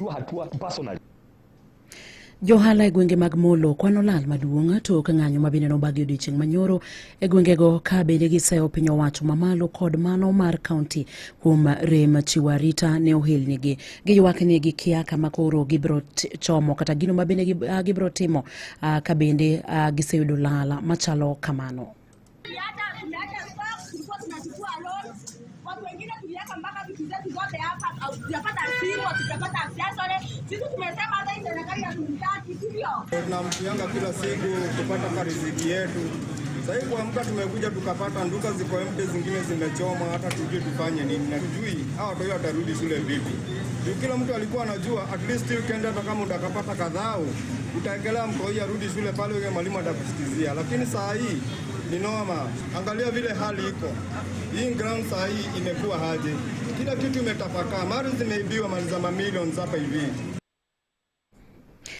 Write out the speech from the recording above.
hatua personally. Johala e gwenge mag Molo kwano lal maduong' to ng'anyo mabende nobagi odiochieng' manyoro e gwengego ka bende giseyo piny owacho mamalo kod mano mar kaunti kuom rem chiwo arita ne ohelnigi. Giywak ni gikia kama koro gibro chomo kata gino mabende gibro timo ka bende giseyudo lala machalo kamano. Tunamtianga kila siku kupata riziki yetu. Sasa kuamka tumekuja tukapata nduka ziko empty, zingine zimechoma, hata tujue tufanye nini na tujui hao ndio watarudi shule vipi. Kila mtu alikuwa anajua at least weekend hata kama utakapata kadhao utaendelea mtoi arudi shule pale yule mwalimu atakusikizia, lakini saa hii ni noma. Angalia vile hali iko. Hii ground saa hii imekuwa haje. Kila kitu imetapakaa. Mali zimeibiwa, mali za mamilioni hapa hivi.